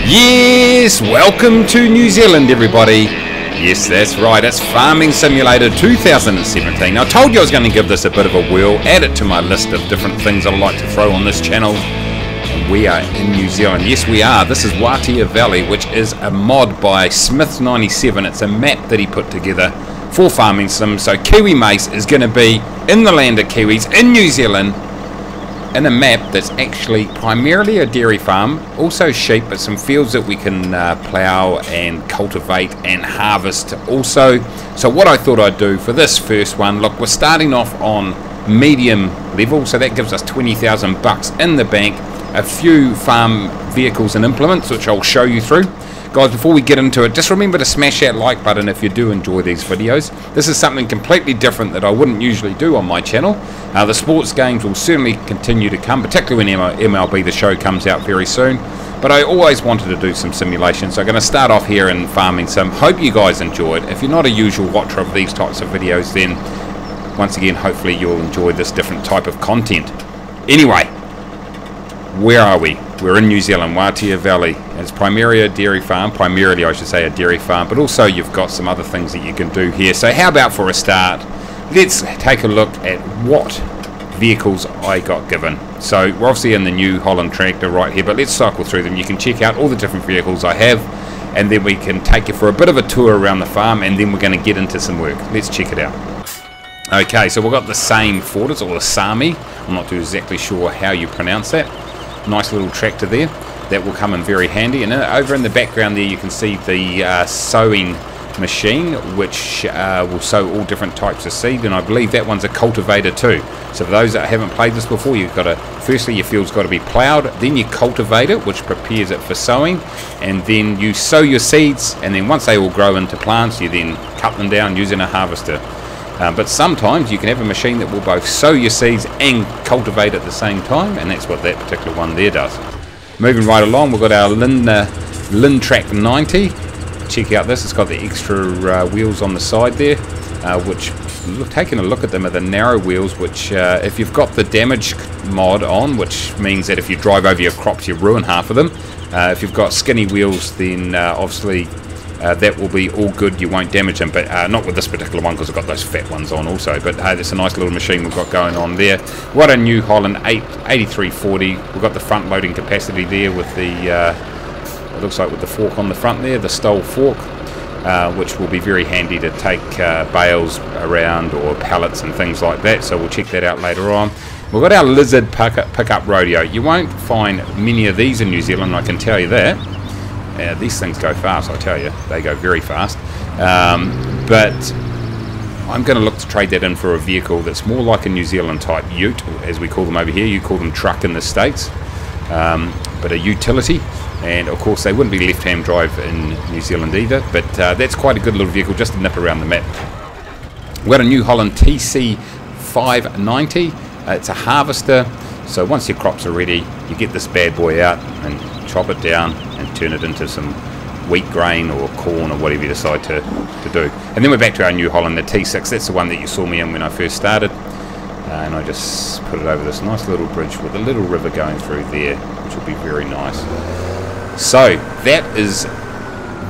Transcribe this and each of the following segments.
Yes, welcome to New Zealand, everybody. Yes, that's right, it's Farming Simulator 2017. I told you I was going to give this a bit of a whirl, add it to my list of different things I like to throw on this channel. And we are in New Zealand. Yes, we are. This is Watea Valley, which is a mod by Smith97. It's a map that he put together for Farming Sim. So Kiwi Mace is going to be in the land of Kiwis in New Zealand, in a map that's actually primarily a dairy farm, also sheep, but some fields that we can plough and cultivate and harvest also. So what I thought I'd do for this first one, look, we're starting off on medium level, so that gives us 20,000 bucks in the bank, a few farm vehicles and implements, which I'll show you through. Guys, before we get into it, just remember to smash that like button if you do enjoy these videos. This is something completely different that I wouldn't usually do on my channel. The sports games will certainly continue to come, particularly when MLB The Show comes out very soon. But I always wanted to do some simulations, so I'm going to start off here in Farming Sim. Hope you guys enjoy it. If you're not a usual watcher of these types of videos, then once again, hopefully you'll enjoy this different type of content. Anyway, where are we? We're in New Zealand, Watea Valley. It's primarily a dairy farm, primarily I should say a dairy farm, but also you've got some other things that you can do here. So how about for a start, let's take a look at what vehicles I got given. So we're obviously in the New Holland tractor right here, but let's cycle through them. You can check out all the different vehicles I have, and then we can take you for a bit of a tour around the farm, and then we're going to get into some work. Let's check it out. Okay, so we've got the same Forders, or the Sami. I'm not too exactly sure how you pronounce that. Nice little tractor there. That will come in very handy. And over in the background there you can see the sowing machine, which will sow all different types of seed, and I believe that one's a cultivator too. So for those that haven't played this before, you've got to, firstly your field's got to be ploughed, then you cultivate it, which prepares it for sowing, and then you sow your seeds, and then once they all grow into plants, you then cut them down using a harvester. But sometimes you can have a machine that will both sow your seeds and cultivate at the same time, and that's what that particular one there does. Moving right along, we've got our Lintrack 90. Check out this, it's got the extra wheels on the side there, which, taking a look at them, are the narrow wheels, which if you've got the damage mod on, which means that if you drive over your crops you ruin half of them. If you've got skinny wheels, then obviously that will be all good, you won't damage them, but not with this particular one because I've got those fat ones on also. But hey, that's a nice little machine we've got going on there. What a New Holland 8340. We've got the front loading capacity there with the it looks like with the fork on the front there, the Stoll fork, which will be very handy to take bales around or pallets and things like that, so we'll check that out later on. We've got our Lizard pickup rodeo. You won't find many of these in New Zealand, I can tell you that. These things go fast, I tell you. They go very fast. But I'm going to look to trade that in for a vehicle that's more like a New Zealand type ute, as we call them over here. You call them truck in the States. But a utility. And of course they wouldn't be left-hand drive in New Zealand either. But that's quite a good little vehicle just to nip around the map. We've got a New Holland TC590. It's a harvester. So once your crops are ready, you get this bad boy out and chop it down and turn it into some wheat grain or corn or whatever you decide to do. And then we're back to our New Holland, the T6. That's the one that you saw me in when I first started. And I just put it over this nice little bridge with a little river going through there, which will be very nice. So that is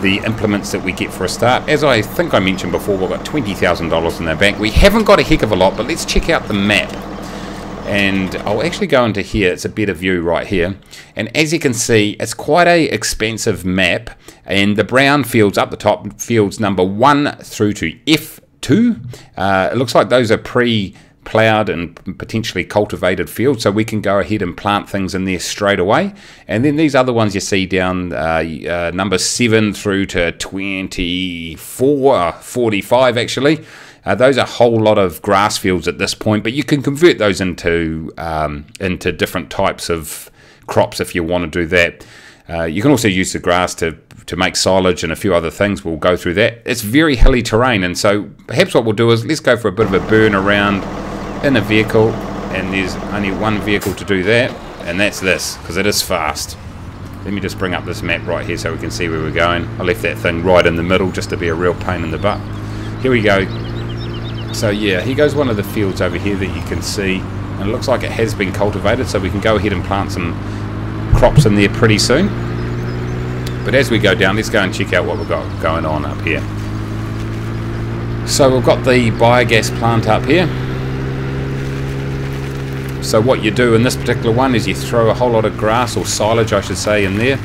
the implements that we get for a start. As I think I mentioned before, we've got $20,000 in our bank. We haven't got a heck of a lot, but let's check out the map. And I'll actually go into here, it's a better view right here, and as you can see it's quite a expansive map, and the brown fields up the top, fields number 1 through to F2, it looks like those are pre-ploughed and potentially cultivated fields, so we can go ahead and plant things in there straight away. And then these other ones you see down number 7 through to 24, 45 actually. Those are a whole lot of grass fields at this point, but you can convert those into different types of crops if you want to do that. You can also use the grass to make silage and a few other things. We'll go through that. It's very hilly terrain, and so perhaps what we'll do is let's go for a bit of a burn around in a vehicle, and there's only one vehicle to do that, and that's this, because it is fast. Let me just bring up this map right here so we can see where we're going. I left that thing right in the middle just to be a real pain in the butt. Here we go. So yeah, here goes one of the fields over here that you can see, and it looks like it has been cultivated, so we can go ahead and plant some crops in there pretty soon. But as we go down, let's go and check out what we've got going on up here. So we've got the biogas plant up here. So what you do in this particular one is you throw a whole lot of grass, or silage I should say, in there.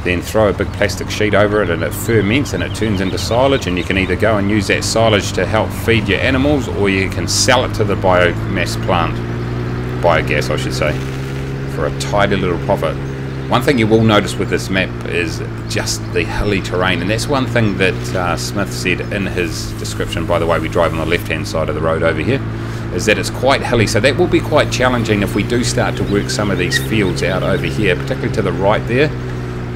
Then throw a big plastic sheet over it and it ferments and it turns into silage, and you can either go and use that silage to help feed your animals, or you can sell it to the biomass plant, biogas I should say, for a tidy little profit. One thing you will notice with this map is just the hilly terrain, and that's one thing that Smith said in his description. By the way, we drive on the left hand side of the road over here, is that it's quite hilly, so that will be quite challenging if we do start to work some of these fields out over here, particularly to the right there.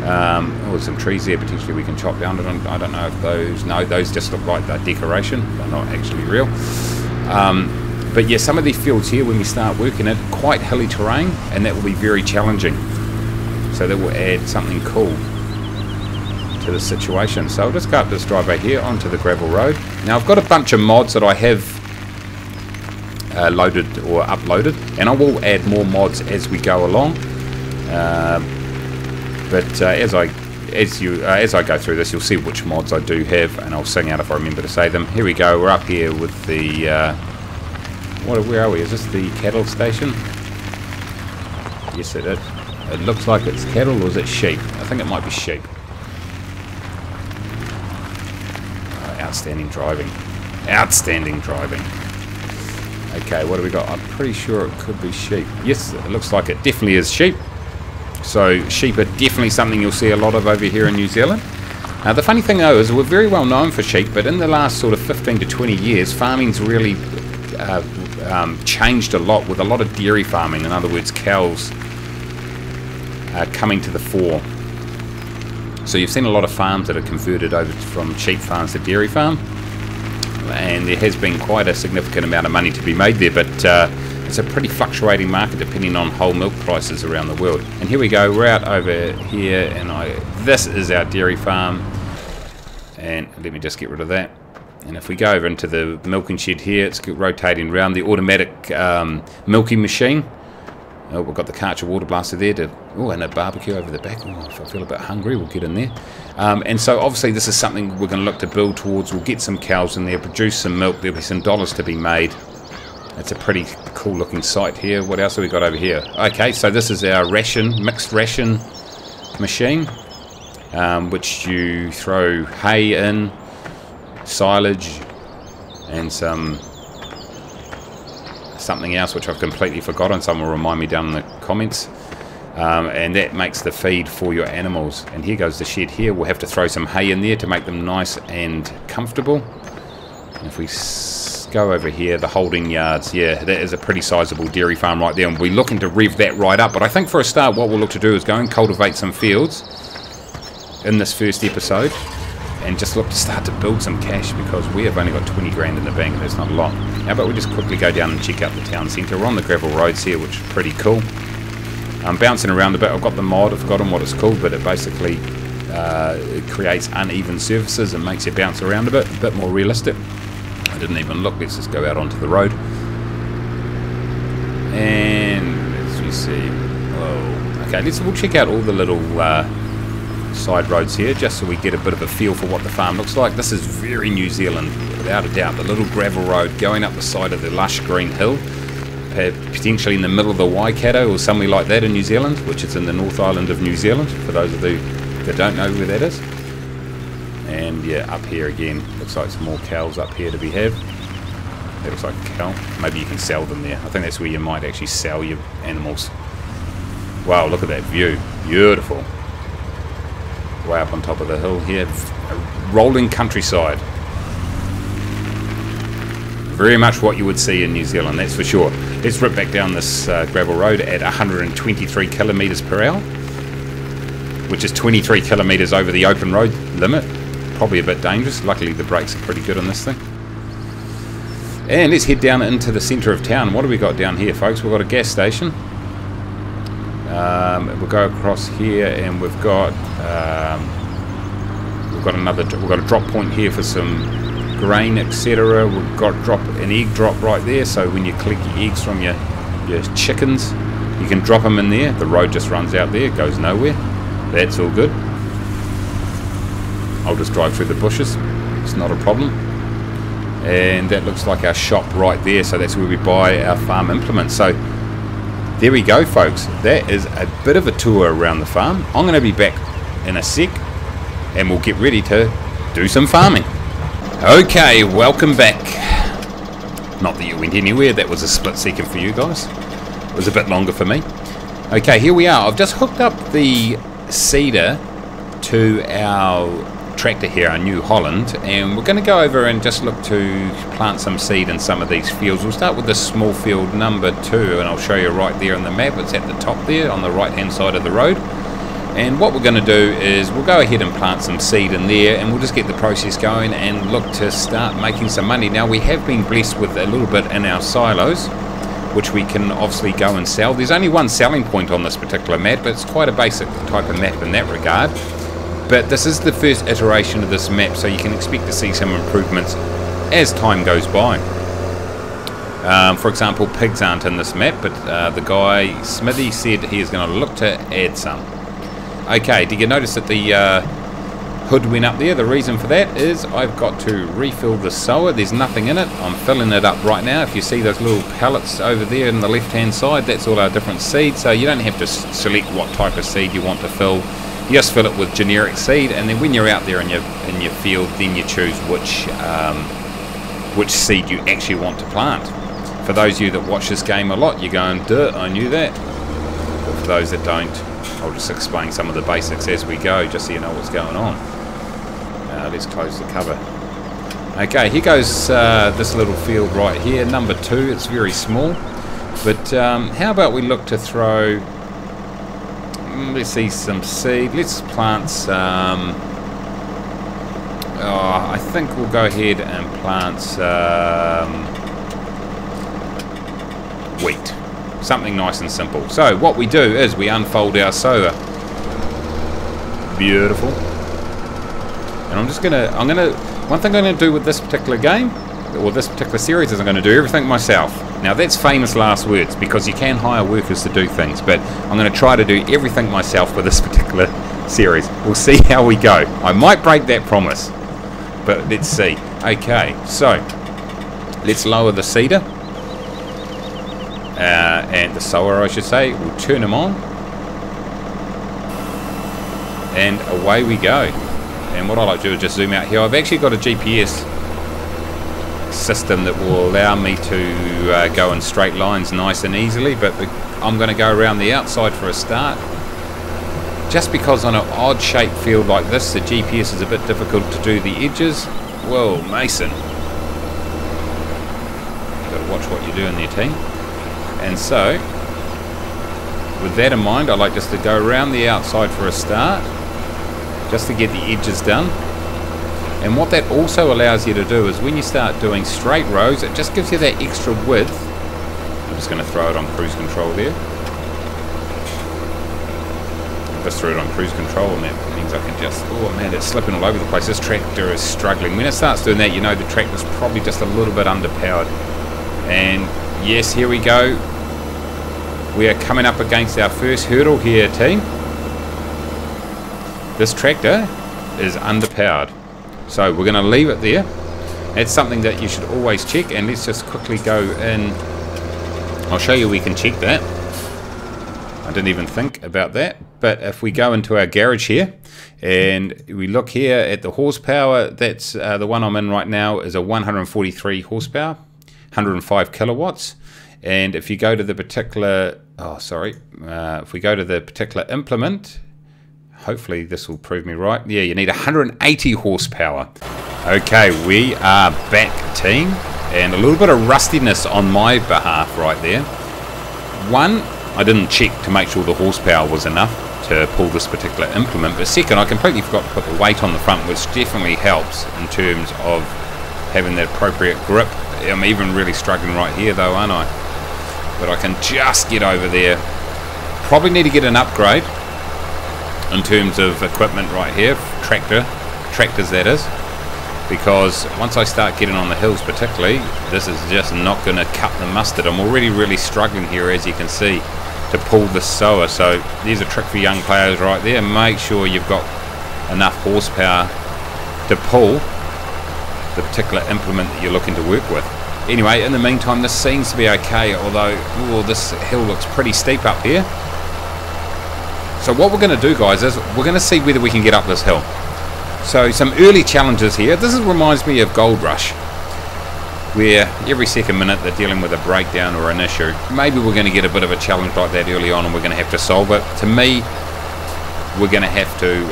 Oh, some trees there potentially we can chop down. I don't know if those, no, those just look like they're decoration, they're not actually real. But yeah, some of these fields here, when we start working it, quite hilly terrain, and that will be very challenging. So that will add something cool to the situation. So I'll just go up this driveway here onto the gravel road. Now I've got a bunch of mods that I have loaded or uploaded, and I will add more mods as we go along. But as I go through this, you'll see which mods I do have, and I'll sing out if I remember to say them. Here we go. We're up here with the where are we? Is this the cattle station? Yes, it is. It looks like it's cattle, or is it sheep? I think it might be sheep. Outstanding driving. Outstanding driving. Okay, what do we got? I'm pretty sure it could be sheep. Yes, it looks like it definitely is sheep. So sheep are definitely something you'll see a lot of over here in New Zealand. Now the funny thing though is we're very well known for sheep, but in the last sort of 15 to 20 years, farming's really changed a lot, with a lot of dairy farming. In other words, cows coming to the fore. So you've seen a lot of farms that are converted over from sheep farms to dairy farm, and there has been quite a significant amount of money to be made there, but it's a pretty fluctuating market depending on whole milk prices around the world. And here we go, we're out over here, and this is our dairy farm, and let me just get rid of that. And if we go over into the milking shed here, it's rotating around the automatic milking machine. Oh, we've got the Karcher water blaster there, and a barbecue over the back. Oh, if I feel a bit hungry, we'll get in there. And so obviously this is something we're going to look to build towards. We'll get some cows in there, produce some milk, there'll be some dollars to be made. It's a pretty cool looking site here. What else have we got over here? Okay, so this is our mixed ration machine, which you throw hay in, silage, and something else which I've completely forgotten. Someone will remind me down in the comments. And that makes the feed for your animals. And here goes the shed here. We'll have to throw some hay in there to make them nice and comfortable. And if we go over here, the holding yards, yeah, that is a pretty sizable dairy farm right there, and we're looking to rev that right up. But I think for a start what we'll look to do is go and cultivate some fields in this first episode, and just look to start to build some cash, because we have only got 20 grand in the bank, and that's not a lot. How about we just quickly go down and check out the town centre. We're on the gravel roads here, which is pretty cool. I'm bouncing around a bit. I've got the mod, I've forgotten what it's called, but it basically it creates uneven surfaces and makes you bounce around a bit more realistic. I didn't even look. Let's just go out onto the road, and as you see, okay, we'll check out all the little side roads here, just so we get a bit of a feel for what the farm looks like. This is very New Zealand, without a doubt. The little gravel road going up the side of the lush green hill, potentially in the middle of the Waikato or somewhere like that in New Zealand, which is in the North Island of New Zealand, for those of you that don't know where that is. And yeah, up here again, looks like some more cows up here to be had. That looks like a cow. Maybe you can sell them there. I think that's where you might actually sell your animals. Wow, look at that view. Beautiful. Way up on top of the hill here. A rolling countryside. Very much what you would see in New Zealand, that's for sure. Let's rip back down this gravel road at 123 kilometres per hour, which is 23 kilometres over the open road limit. Probably a bit dangerous. Luckily the brakes are pretty good on this thing. And let's head down into the centre of town. What do we got down here, folks? We've got a gas station. We'll go across here, and we've got a drop point here for some grain, etc. We've got an egg drop right there, so when you collect your eggs from your chickens, you can drop them in there. The road just runs out there, it goes nowhere. That's all good. I'll just drive through the bushes. It's not a problem. And that looks like our shop right there, so that's where we buy our farm implements. So there we go, folks. That is a bit of a tour around the farm. I'm going to be back in a sec and we'll get ready to do some farming. Okay, welcome back. Not that you went anywhere, that was a split second for you guys. It was a bit longer for me. Okay, here we are. I've just hooked up the seeder to our tractor here, our New Holland, and we're going to go over and just look to plant some seed in some of these fields. We'll start with the small field number 2, and I'll show you right there on the map. It's at the top there on the right hand side of the road. And what we're going to do is we'll go ahead and plant some seed in there, and we'll just get the process going and look to start making some money. Now, we have been blessed with a little bit in our silos, which we can obviously go and sell. There's only one selling point on this particular map, but it's quite a basic type of map in that regard. But this is the first iteration of this map, so you can expect to see some improvements as time goes by. For example, pigs aren't in this map, but the guy Smithy said he is going to look to add some. Okay, did you notice that the hood went up there? The reason for that is I've got to refill the sower. There's nothing in it. I'm filling it up right now. If you see those little pellets over there on the left hand side, that's all our different seeds, so you don't have to select what type of seed you want to fill. You just fill it with generic seed, and then when you're out there in your field, then you choose which seed you actually want to plant. For those of you that watch this game a lot, you're going, duh, I knew that. But for those that don't, I'll just explain some of the basics as we go, just so you know what's going on. Let's close the cover. Okay, here goes this little field right here, number 2. It's very small, but how about we look to throw... let's see, some seed. Let's plant some... I think we'll go ahead and plant some wheat. Something nice and simple. So what we do is we unfold our sower. Beautiful. And one thing I'm gonna do with this particular game, or this particular series, is I'm going to do everything myself. Now that's famous last words, because you can hire workers to do things, but I'm going to try to do everything myself with this particular series. We'll see how we go. I might break that promise, but let's see. Okay, so let's lower the seeder and the sower, I should say. We'll turn them on, and away we go. And what I like to do is just zoom out here. I've actually got a GPS system that will allow me to go in straight lines nice and easily, but I'm going to go around the outside for a start, just because on an odd shaped field like this the GPS is a bit difficult to do the edges. Whoa, Mason, got to watch what you're doing there, team. And so with that in mind, I like just to go around the outside for a start, just to get the edges done. And what that also allows you to do is when you start doing straight rows, it just gives you that extra width. I'm just going to throw it on cruise control there. I just threw it on cruise control, and that means I can just... oh man, it's slipping all over the place. This tractor is struggling. When it starts doing that, you know the tractor's probably just a little bit underpowered. And yes, here we go. We are coming up against our first hurdle here, team. This tractor is underpowered. So we're going to leave it there. That's something that you should always check, and let's just quickly go in. I'll show you we can check that. I didn't even think about that, but if we go into our garage here and we look here at the horsepower, that's the one I'm in right now is a 143 horsepower, 105 kilowatts. And if you go to the particular, if we go to the particular implement, hopefully this will prove me right. Yeah, you need 180 horsepower. Okay, we are back, team. And a little bit of rustiness on my behalf right there. One, I didn't check to make sure the horsepower was enough to pull this particular implement. But second, I completely forgot to put the weight on the front, which definitely helps in terms of having that appropriate grip. I'm even really struggling right here though, aren't I? But I can just get over there. Probably need to get an upgrade in terms of equipment right here, tractors that is, because once I start getting on the hills particularly, this is just not going to cut the mustard. I'm already really struggling here, as you can see. to pull the sower. So there's a trick for young players right there. Make sure you've got enough horsepower to pull the particular implement that you're looking to work with. Anyway, in the meantime, this seems to be okay, although this hill looks pretty steep up here. So what we're going to do, guys, is we're going to see whether we can get up this hill. So some early challenges here. This reminds me of Gold Rush, where every second minute they're dealing with a breakdown or an issue. Maybe we're going to get a bit of a challenge like that early on and we're going to have to solve it. To me, we're going to have to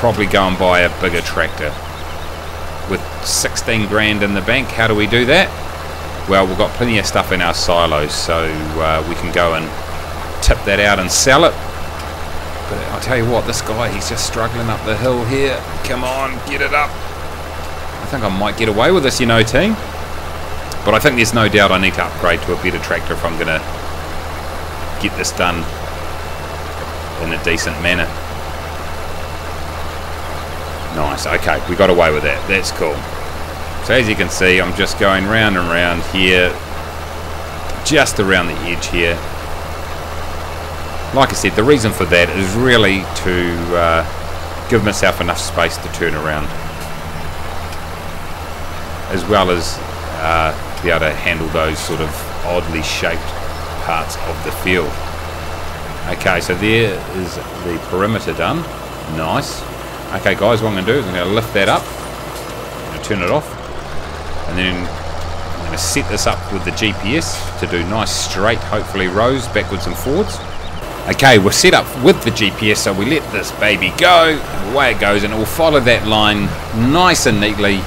probably go and buy a bigger tractor. With 16 grand in the bank, how do we do that? Well, we've got plenty of stuff in our silos, so we can go and tip that out and sell it. But I'll tell you what, this guy, he's just struggling up the hill here. Come on, get it up. I think I might get away with this, you know, team. But I think there's no doubt I need to upgrade to a better tractor if I'm going to get this done in a decent manner. Nice, okay, we got away with that. That's cool. So as you can see, I'm just going round and round here, just around the edge here. Like I said, the reason for that is really to give myself enough space to turn around, as well as be able to handle those sort of oddly shaped parts of the field. Okay, so there is the perimeter done. Nice. Okay guys, what I'm going to do is I'm going to lift that up, I'm going to turn it off, and then I'm going to set this up with the GPS to do nice straight, hopefully, rows backwards and forwards. Okay, we're set up with the GPS, so we let this baby go, and away it goes, and it will follow that line nice and neatly,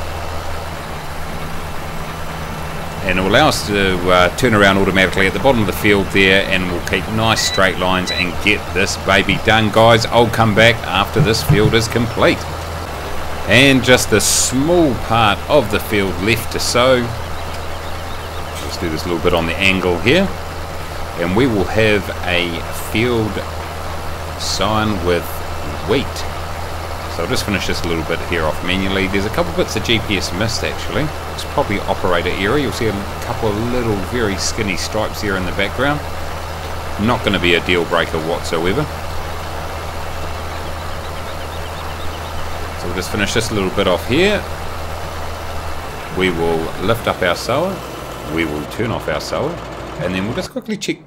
and it will allow us to turn around automatically at the bottom of the field there, and we'll keep nice straight lines and get this baby done, guys. I'll come back after this field is complete. And just a small part of the field left to sow. Let's do this a little bit on the angle here, and we will have a field sown with wheat. So I'll just finish this a little bit here off manually. There's a couple bits of GPS missed actually. It's probably operator area. You'll see a couple of little very skinny stripes here in the background. Not going to be a deal breaker whatsoever. So we'll just finish this a little bit off here. We will lift up our sower. We will turn off our sower. And then we'll just quickly check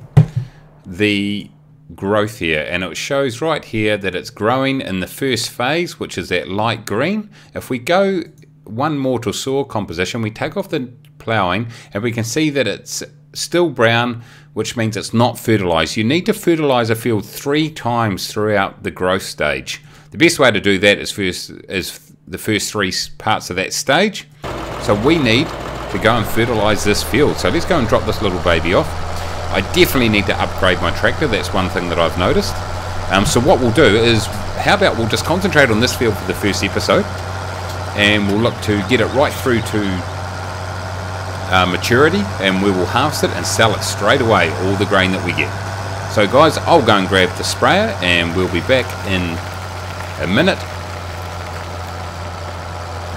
the growth here, and it shows right here that it's growing in the first phase, which is that light green. If we go one mortar soil composition, we take off the ploughing and we can see that it's still brown, which means it's not fertilized. You need to fertilize a field 3 times throughout the growth stage. The best way to do that is the first 3 parts of that stage. So we need to go and fertilize this field. So let's go and drop this little baby off. I definitely need to upgrade my tractor. That's one thing that I've noticed. So what we'll do is, how about we'll just concentrate on this field for the first episode, and we'll look to get it right through to maturity, and we will harvest it and sell it straight away, all the grain that we get. So guys, I'll go and grab the sprayer and we'll be back in a minute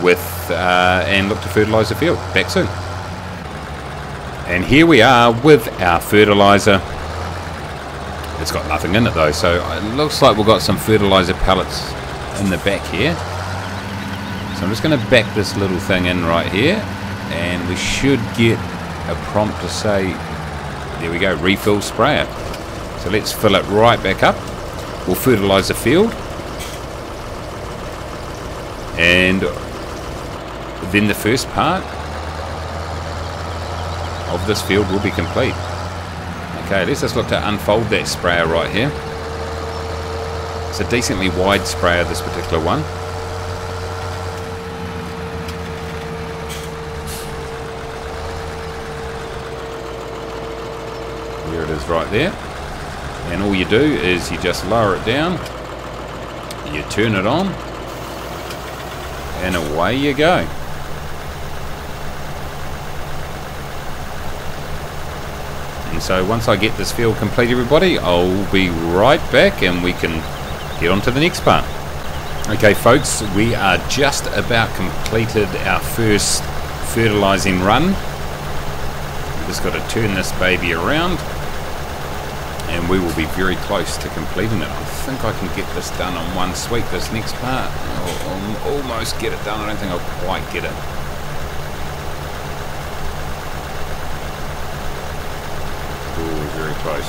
with and look to fertilize the field. Back soon. And here we are with our fertilizer. It's got nothing in it though, so it looks like we've got some fertilizer pellets in the back here. So I'm just going to back this little thing in right here, and we should get a prompt to say, there we go, refill sprayer. So let's fill it right back up. We'll fertilize the field, and then the first part of this field will be complete. Okay, let's just look to unfold that sprayer right here. It's a decently wide sprayer, this particular one. There it is right there. And all you do is you just lower it down, you turn it on, and away you go. And so once I get this field complete, everybody, I'll be right back and we can get on to the next part. Okay folks, we are just about completed our first fertilizing run. We've just got to turn this baby around. and we will be very close to completing it. I think I can get this done on one sweep, this next part. I'll almost get it done. I don't think I'll quite get it. Ooh, very close.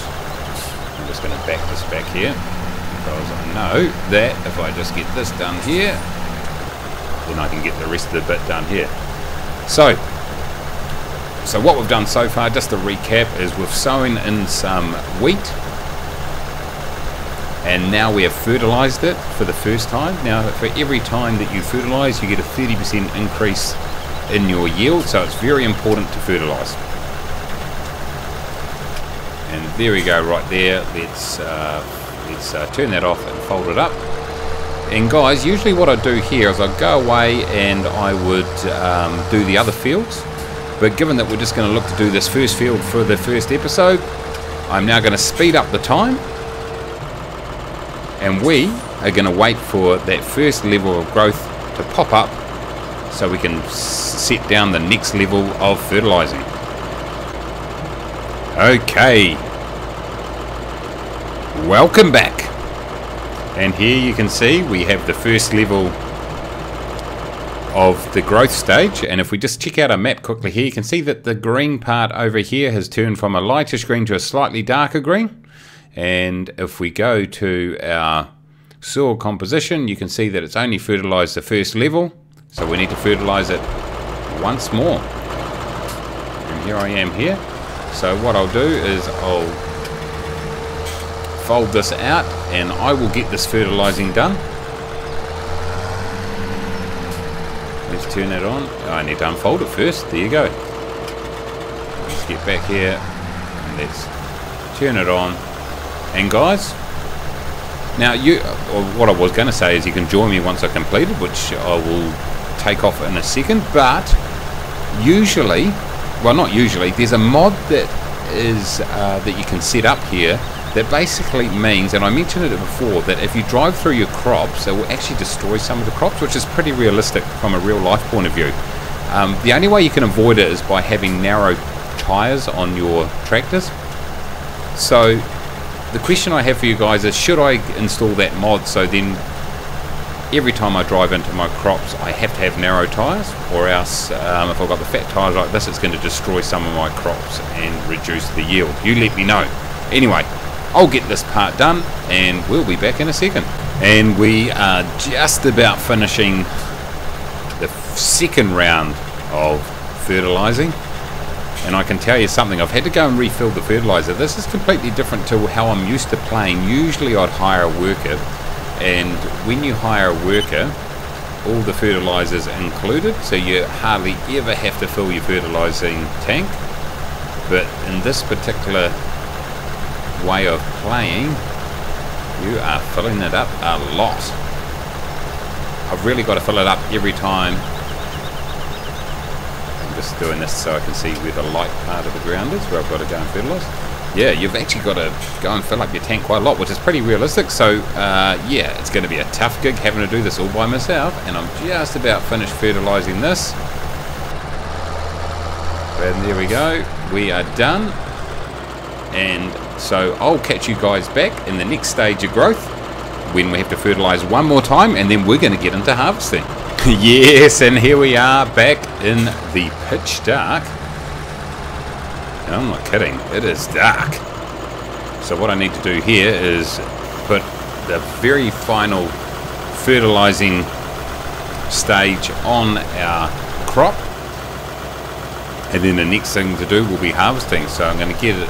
I'm just going to back this back here, because I know that if I just get this done here, then I can get the rest of the bit done here. So what we've done so far, just to recap, is we've sown in some wheat, and now we have fertilised it for the first time. Now, for every time that you fertilise, you get a 30% increase in your yield, so it's very important to fertilise. And there we go, right there. Let's turn that off and fold it up. And guys, usually what I do here is I go away and I would do the other fields. But given that we're just going to look to do this first field for the first episode, I'm now going to speed up the time. And we are going to wait for that first level of growth to pop up so we can set down the next level of fertilising. Okay. Welcome back. And here you can see we have the first level of the growth stage, and if we just check out our map quickly here, you can see that the green part over here has turned from a lightish green to a slightly darker green. And if we go to our soil composition, you can see that it's only fertilized the first level, so we need to fertilize it once more. And here I am here. So what I'll do is I'll fold this out and I will get this fertilizing done. Let's turn it on. I need to unfold it first. There you go. Let's get back here and let's turn it on. And guys, now what I was going to say is you can join me once I complete it, which I will take off in a second. But usually, well, not usually, there's a mod that is that you can set up here that basically means, and I mentioned it before, that if you drive through your crops, it will actually destroy some of the crops, which is pretty realistic from a real life point of view. The only way you can avoid it is by having narrow tyres on your tractors. So the question I have for you guys is, should I install that mod so then every time I drive into my crops I have to have narrow tyres, or else if I've got the fat tyres like this, it's going to destroy some of my crops and reduce the yield? You let me know. Anyway, I'll get this part done and we'll be back in a second. And we are just about finishing the second round of fertilising. And I can tell you something, I've had to go and refill the fertiliser. This is completely different to how I'm used to playing. Usually I'd hire a worker, and when you hire a worker, all the fertilisers included, so you hardly ever have to fill your fertilising tank. But in this particular way of playing, you are filling it up a lot. I've really got to fill it up every time. I'm just doing this so I can see where the light part of the ground is, where I've got to go and fertilise. Yeah, you've actually got to go and fill up your tank quite a lot, which is pretty realistic. So yeah, it's going to be a tough gig having to do this all by myself, and I'm just about finished fertilising this. And there we go, we are done. And so I'll catch you guys back in the next stage of growth when we have to fertilise one more time, and then we're going to get into harvesting. Yes, and here we are back in the pitch dark. I'm not kidding, it is dark. So what I need to do here is put the very final fertilising stage on our crop, and then the next thing to do will be harvesting. So I'm going to get it.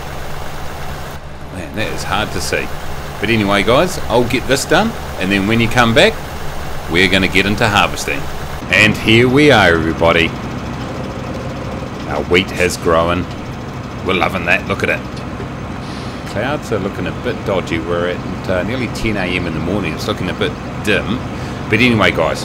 Man, that is hard to see. But anyway guys, I'll get this done, and then when you come back, we're going to get into harvesting. And here we are, everybody. Our wheat has grown. We're loving that, look at it. Clouds are looking a bit dodgy. We're at nearly 10 AM in the morning. It's looking a bit dim. But anyway guys,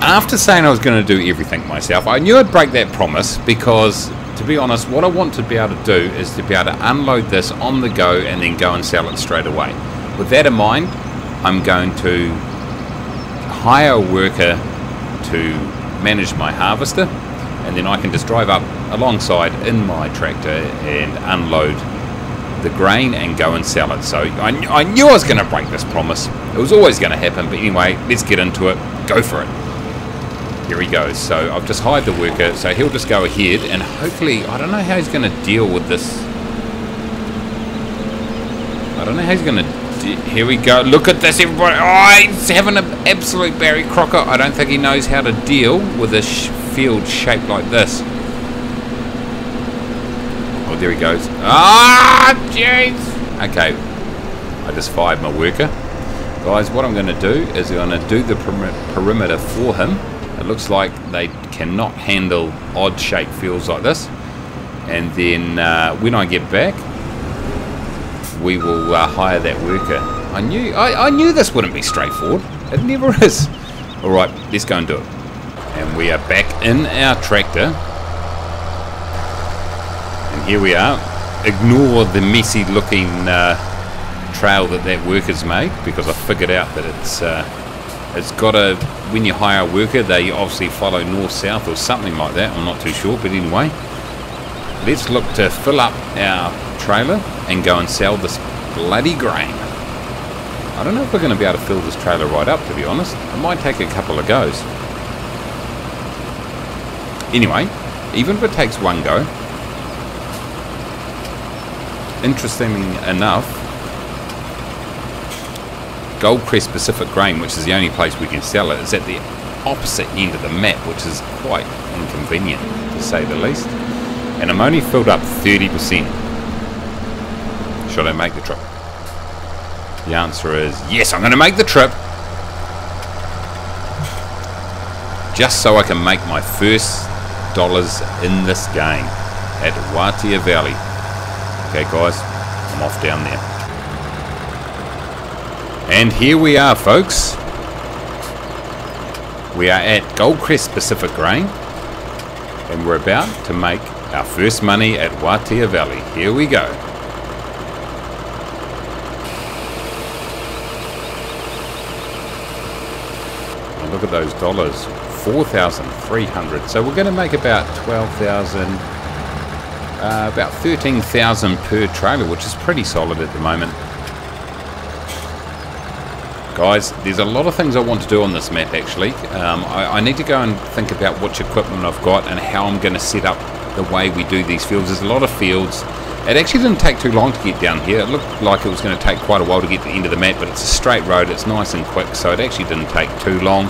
after saying I was going to do everything myself, I knew I'd break that promise, because to be honest, what I want to be able to do is to be able to unload this on the go and then go and sell it straight away. With that in mind, I'm going to hire a worker to manage my harvester, and then I can just drive up alongside in my tractor and unload the grain and go and sell it. So I knew I was going to break this promise. It was always going to happen, but anyway, let's get into it. Go for it. Here he goes. So I've just hired the worker, so he'll just go ahead and hopefully, I don't know how he's going to deal with this. I don't know how he's going to. Here we go. Look at this, everybody. Oh, he's having an absolute Barry Crocker. I don't think he knows how to deal with a field shaped like this. Oh, there he goes. Ah, jeez. Okay, I just fired my worker. Guys, what I'm going to do is I'm going to do the perimeter for him. It looks like they cannot handle odd shaped fields like this. And then when I get back, we will hire that worker. I knew this wouldn't be straightforward. It never is. All right, let's go and do it. And we are back in our tractor. And here we are. Ignore the messy looking trail that worker's made, because I figured out that it's got a, when you hire a worker, they obviously follow north-south or something like that. I'm not too sure, but anyway, let's look to fill up our trailer and go and sell this bloody grain. I don't know if we're going to be able to fill this trailer right up, to be honest. It might take a couple of goes. Anyway, even if it takes one go, interestingly enough, Goldcrest Pacific Grain, which is the only place we can sell it, is at the opposite end of the map, which is quite inconvenient, to say the least. And I'm only filled up 30%. Should I make the trip? The answer is yes, I'm going to make the trip. Just so I can make my first dollars in this game at Watea Valley. Okay guys, I'm off down there. And here we are, folks. We are at Goldcrest Pacific Grain, and we're about to make our first money at Watea Valley. Here we go. And look at those dollars, 4,300. So we're going to make about 12,000, about 13,000 per trailer, which is pretty solid at the moment. Guys, there's a lot of things I want to do on this map actually. I need to go and think about which equipment I've got and how I'm going to set up the way we do these fields. There's a lot of fields. It actually didn't take too long to get down here. It looked like it was going to take quite a while to get to the end of the map, but it's a straight road. It's nice and quick, so it actually didn't take too long.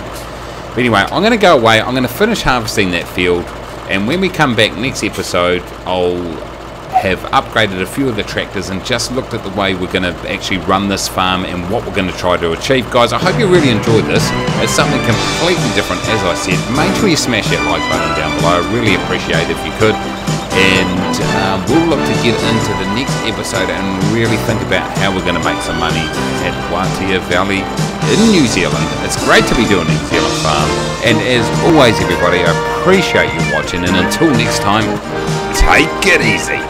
But anyway, I'm going to go away. I'm going to finish harvesting that field, and when we come back next episode, I'll have upgraded a few of the tractors and just looked at the way we're going to actually run this farm and what we're going to try to achieve. Guys, I hope you really enjoyed this. It's something completely different, as I said. Make sure you smash that like button down below. I really appreciate it if you could. And we'll look to get into the next episode and really think about how we're going to make some money at Watea Valley in New Zealand. It's great to be doing a New Zealand farm. And as always, everybody, I appreciate you watching. And until next time, take it easy.